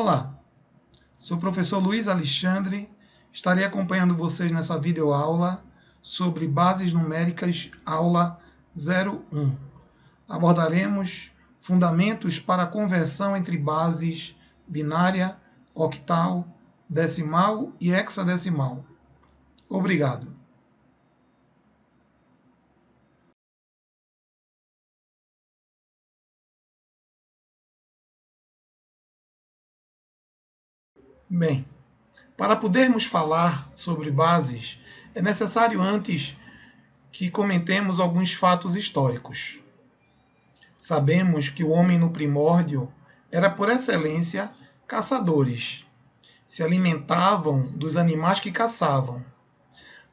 Olá, sou o professor Luiz Alexandre, estarei acompanhando vocês nessa videoaula sobre bases numéricas, aula 01. Abordaremos fundamentos para a conversão entre bases binária, octal, decimal e hexadecimal. Obrigado. Bem, para podermos falar sobre bases, é necessário antes que comentemos alguns fatos históricos. Sabemos que o homem no primórdio era, por excelência, caçadores. Se alimentavam dos animais que caçavam.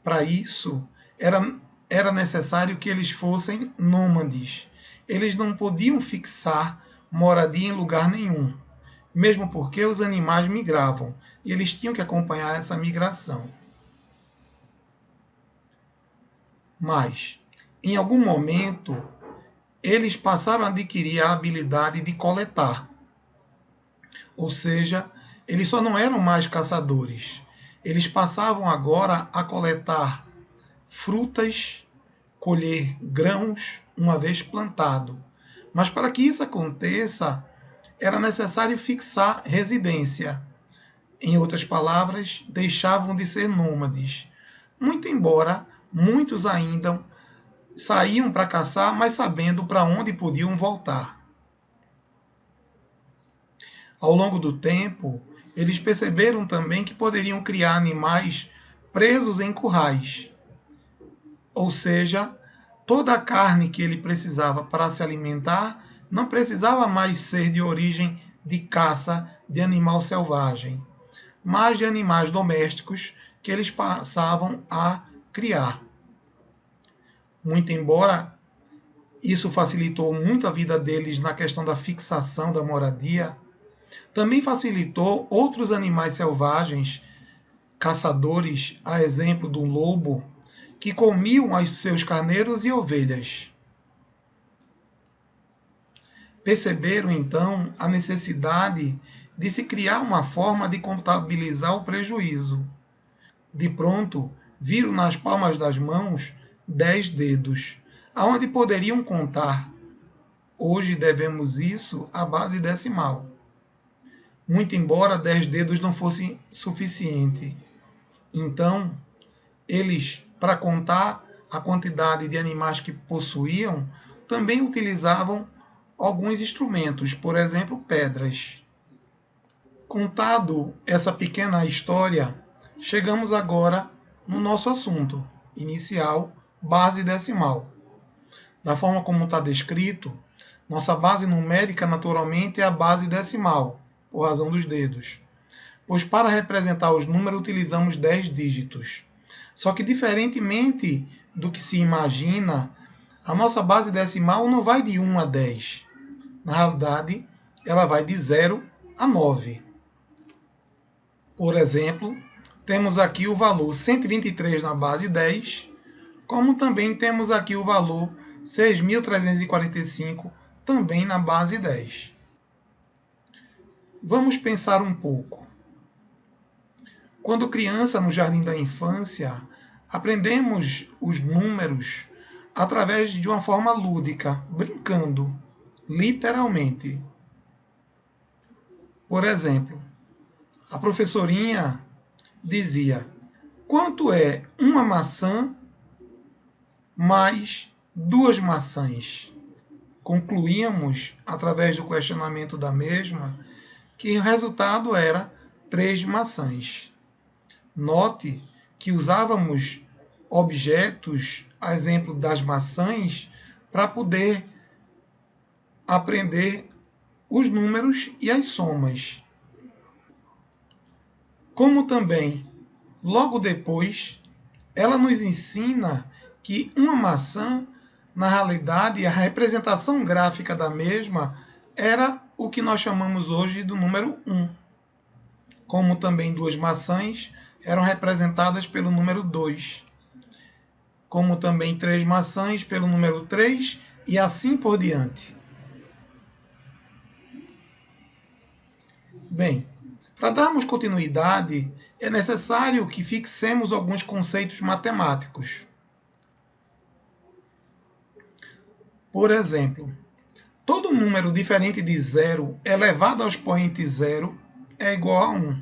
Para isso, era necessário que eles fossem nômades. Eles não podiam fixar moradia em lugar nenhum, mesmo porque os animais migravam e eles tinham que acompanhar essa migração. Mas, em algum momento, eles passaram a adquirir a habilidade de coletar. Ou seja, eles só não eram mais caçadores. Eles passavam agora a coletar frutas, colher grãos uma vez plantado. Mas para que isso aconteça, era necessário fixar residência. Em outras palavras, deixavam de ser nômades. Muito embora muitos ainda saíam para caçar, mas sabendo para onde podiam voltar. Ao longo do tempo, eles perceberam também que poderiam criar animais presos em currais. Ou seja, toda a carne que ele precisava para se alimentar não precisava mais ser de origem de caça de animal selvagem, mas de animais domésticos que eles passavam a criar. Muito embora isso facilitou muito a vida deles na questão da fixação da moradia, também facilitou outros animais selvagens, caçadores, a exemplo do lobo, que comiam os seus carneiros e ovelhas. Perceberam então a necessidade de se criar uma forma de contabilizar o prejuízo. De pronto, viram nas palmas das mãos 10 dedos, aonde poderiam contar. Hoje devemos isso à base decimal. Muito embora 10 dedos não fosse suficiente. Então, eles, para contar a quantidade de animais que possuíam, também utilizavam alguns instrumentos, por exemplo, pedras. Contado essa pequena história, chegamos agora no nosso assunto inicial, base decimal. Da forma como está descrito, nossa base numérica naturalmente é a base decimal, por razão dos dedos. Pois para representar os números utilizamos 10 dígitos. Só que diferentemente do que se imagina, a nossa base decimal não vai de 1 a 10. Na realidade, ela vai de 0 a 9. Por exemplo, temos aqui o valor 123 na base 10, como também temos aqui o valor 6.345 também na base 10. Vamos pensar um pouco. Quando criança, no jardim da infância, aprendemos os números através de uma forma lúdica, brincando, literalmente. Por exemplo, a professorinha dizia: quanto é uma maçã mais 2 maçãs? Concluíamos, através do questionamento da mesma, que o resultado era 3 maçãs. Note que usávamos objetos, a exemplo das maçãs, para poder aprender os números e as somas. Como também, logo depois, ela nos ensina que uma maçã, na realidade, a representação gráfica da mesma era o que nós chamamos hoje do número 1. Como também 2 maçãs eram representadas pelo número 2. Como também 3 maçãs pelo número 3 e assim por diante. Bem, Para darmos continuidade, é necessário que fixemos alguns conceitos matemáticos. Por exemplo, todo número diferente de zero elevado ao expoente zero é igual a 1.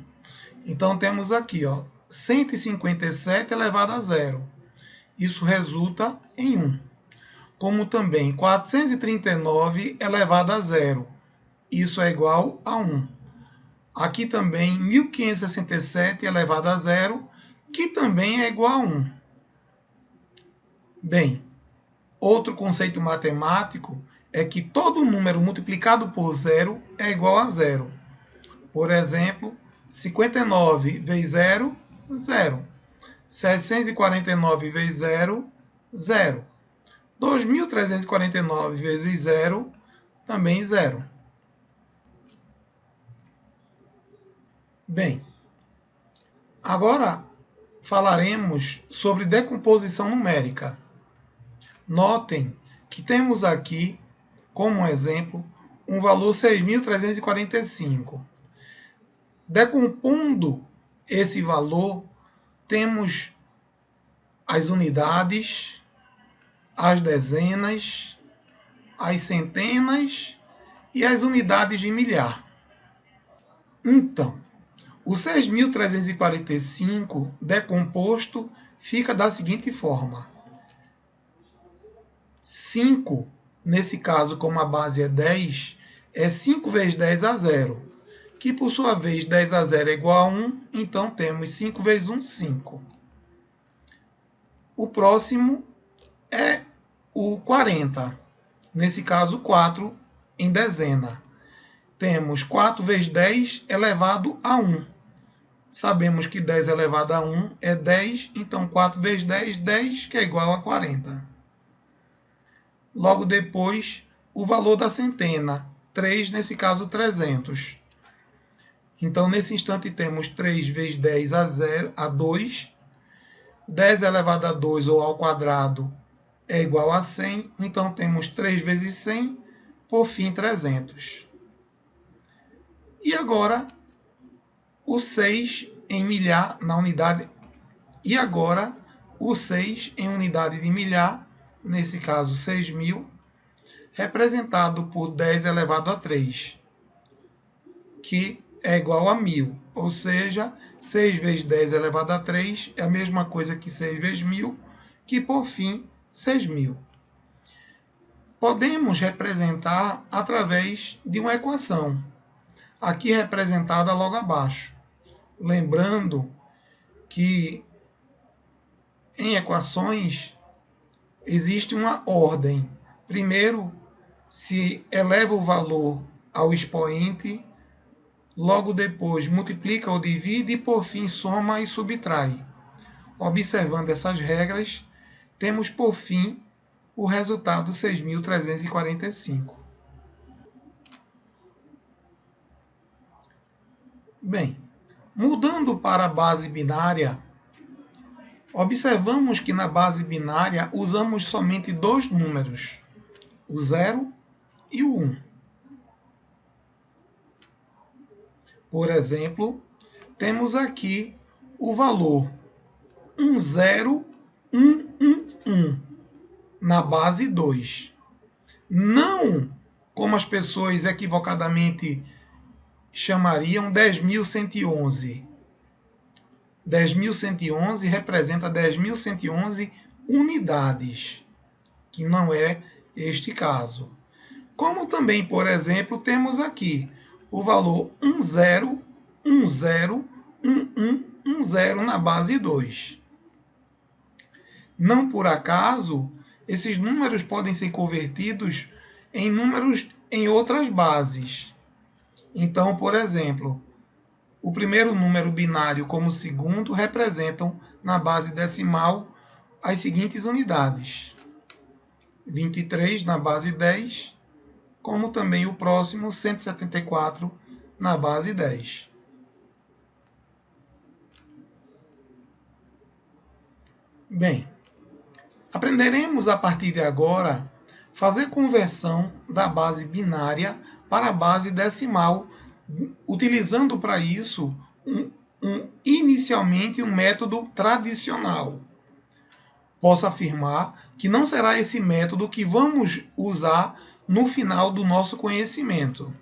Então temos aqui, 157 elevado a zero. Isso resulta em 1. Como também 439 elevado a zero. Isso é igual a 1. Aqui também 1567 elevado a zero, que também é igual a 1. Bem, outro conceito matemático é que todo número multiplicado por zero é igual a zero. Por exemplo, 59 vezes 0, 0. 749 vezes 0, 0. 2.349 vezes 0, também 0. Bem, agora falaremos sobre decomposição numérica. Notem que temos aqui, como exemplo, um valor 6.345. Decompondo esse valor, temos as unidades, as dezenas, as centenas e as unidades de milhar. Então, o 6.345 decomposto fica da seguinte forma: 5, nesse caso, como a base é 10, é 5 vezes 10 a 0, que por sua vez 10 a 0 é igual a 1, então temos 5 vezes 1, 5. O próximo é o 40, nesse caso 4 em dezena. Temos 4 vezes 10 elevado a 1. Sabemos que 10 elevado a 1 é 10, então 4 vezes 10, 10, que é igual a 40. Logo depois, o valor da centena, 3, nesse caso 300. Então, nesse instante, temos 3 vezes 10 a 2. 10 elevado a 2 ou ao quadrado é igual a 100. Então, temos 3 vezes 100, por fim, 300. E agora, o 6 em milhar na unidade. E agora, o 6 em unidade de milhar, nesse caso 6.000, representado por 10 elevado a 3, que é igual a 1.000. Ou seja, 6 vezes 10 elevado a 3 é a mesma coisa que 6 vezes 1.000, que por fim, 6.000. Podemos representar através de uma equação, aqui representada logo abaixo. Lembrando que em equações existe uma ordem. Primeiro, se eleva o valor ao expoente, logo depois multiplica ou divide e por fim soma e subtrai. Observando essas regras, temos por fim o resultado 6.345. Bem, mudando para a base binária, observamos que na base binária usamos somente dois números, o 0 e o 1. Por exemplo, temos aqui o valor 10111 na base 2. Não como as pessoas equivocadamente chamariam 10.111. 10.111 representa 10.111 unidades, que não é este caso. Como também, por exemplo, temos aqui o valor 10101110 na base 2. Não por acaso, esses números podem ser convertidos em números em outras bases. Então, por exemplo, o primeiro número binário como o segundo representam na base decimal as seguintes unidades: 23 na base 10, como também o próximo 174 na base 10. Bem, aprenderemos a partir de agora fazer conversão da base binária para a base decimal utilizando para isso inicialmente um método tradicional. Posso afirmar que não será esse método que vamos usar no final do nosso conhecimento.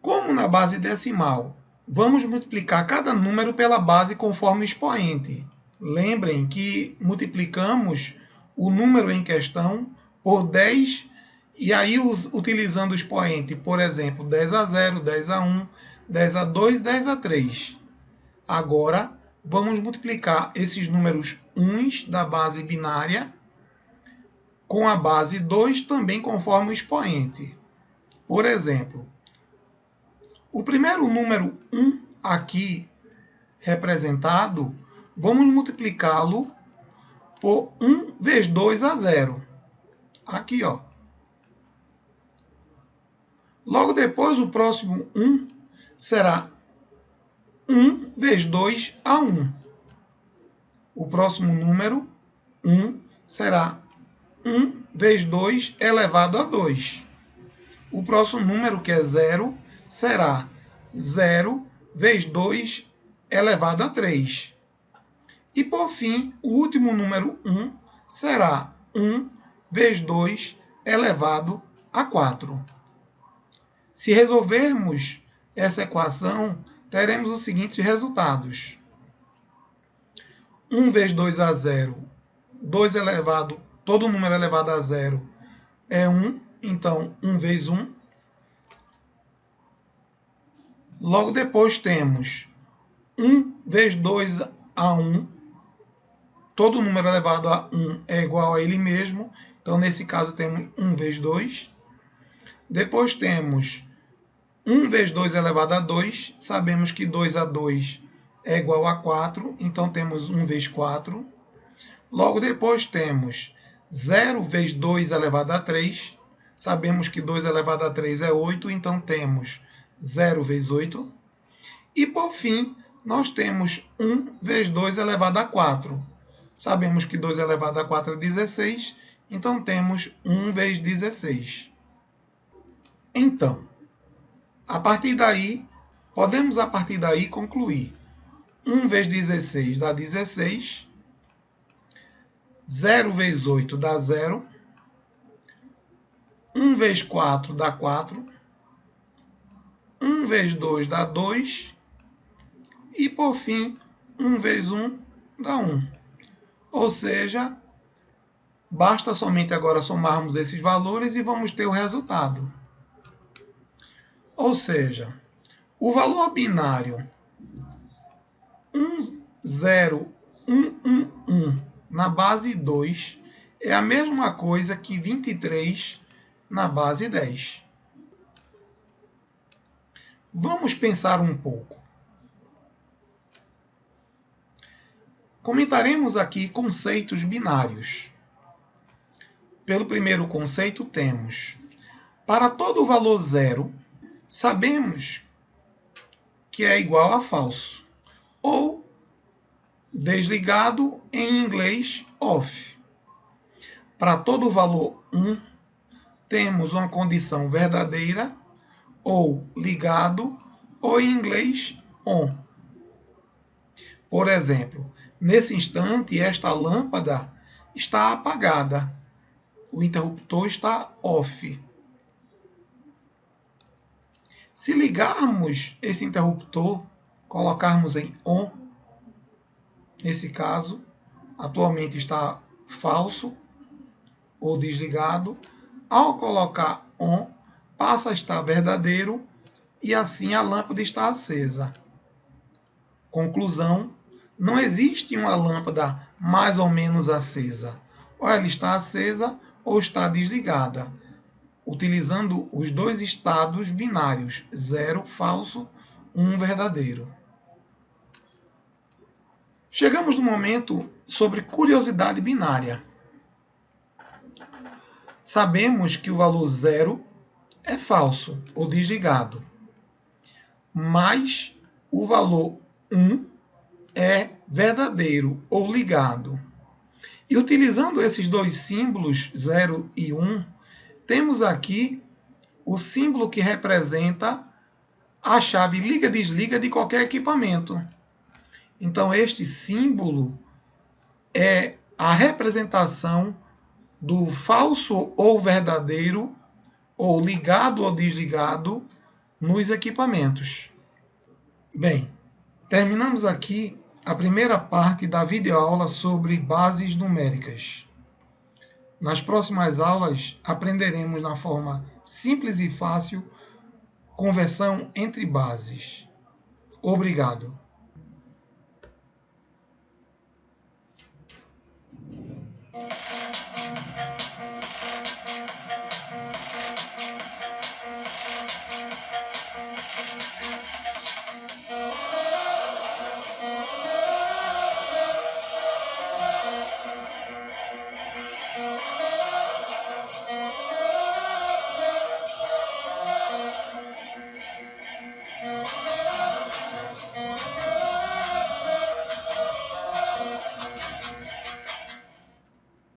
Como na base decimal, vamos multiplicar cada número pela base conforme o expoente. Lembrem que multiplicamos o número em questão por 10 e aí utilizando o expoente, por exemplo, 10 a 0, 10 a 1, 10 a 2, 10 a 3. Agora, vamos multiplicar esses números uns da base binária com a base 2 também conforme o expoente. Por exemplo, o primeiro número 1 aqui representado, vamos multiplicá-lo por 1 vezes 2 a 0. Aqui, ó. Logo depois, o próximo 1 será 1 vezes 2 a 1. O próximo número, 1, será 1 vezes 2 elevado a 2. O próximo número, que é 0, será 0 vezes 2 elevado a 3. E, por fim, o último número 1 será 1 vezes 2 elevado a 4. Se resolvermos essa equação, teremos os seguintes resultados. 1 vezes 2 a 0, 2 elevado, todo número elevado a 0 é 1, então 1 vezes 1. Logo depois temos 1 vezes 2 a 1, todo número elevado a 1 é igual a ele mesmo, então nesse caso temos 1 vezes 2. Depois temos 1 vezes 2 elevado a 2, sabemos que 2 a 2 é igual a 4, então temos 1 vezes 4. Logo depois temos 0 vezes 2 elevado a 3, sabemos que 2 elevado a 3 é 8, então temos 0 vezes 8. E por fim, nós temos 1 vezes 2 elevado a 4. Sabemos que 2 elevado a 4 é 16, então temos 1 vezes 16. Então, podemos a partir daí concluir. 1 vezes 16 dá 16. 0 vezes 8 dá 0. 1 vezes 4 dá 4. 1 vezes 2 dá 2. E, por fim, 1 vezes 1 dá 1. Ou seja, basta somente agora somarmos esses valores e vamos ter o resultado. Ou seja, o valor binário 10111 na base 2 é a mesma coisa que 23 na base 10. Vamos pensar um pouco. Comentaremos aqui conceitos binários. Pelo primeiro conceito temos: para todo valor zero, sabemos que é igual a falso, ou desligado em inglês off. Para todo valor 1, temos uma condição verdadeira, ou ligado, ou em inglês on. Por exemplo, nesse instante, esta lâmpada está apagada. O interruptor está off. Se ligarmos esse interruptor, colocarmos em on, nesse caso, atualmente está falso ou desligado. Ao colocar on, passa a estar verdadeiro e assim a lâmpada está acesa. Conclusão: não existe uma lâmpada mais ou menos acesa. Ou ela está acesa ou está desligada, utilizando os dois estados binários, 0 falso, 1 verdadeiro. Chegamos no momento sobre curiosidade binária. Sabemos que o valor 0 é falso ou desligado, mas o valor 1 é verdadeiro ou ligado. E utilizando esses dois símbolos, 0 e 1, temos aqui o símbolo que representa a chave liga-desliga de qualquer equipamento. Então, este símbolo é a representação do falso ou verdadeiro, ou ligado ou desligado, nos equipamentos. Bem, terminamos aqui a primeira parte da videoaula sobre bases numéricas. Nas próximas aulas, aprenderemos na forma simples e fácil conversão entre bases. Obrigado.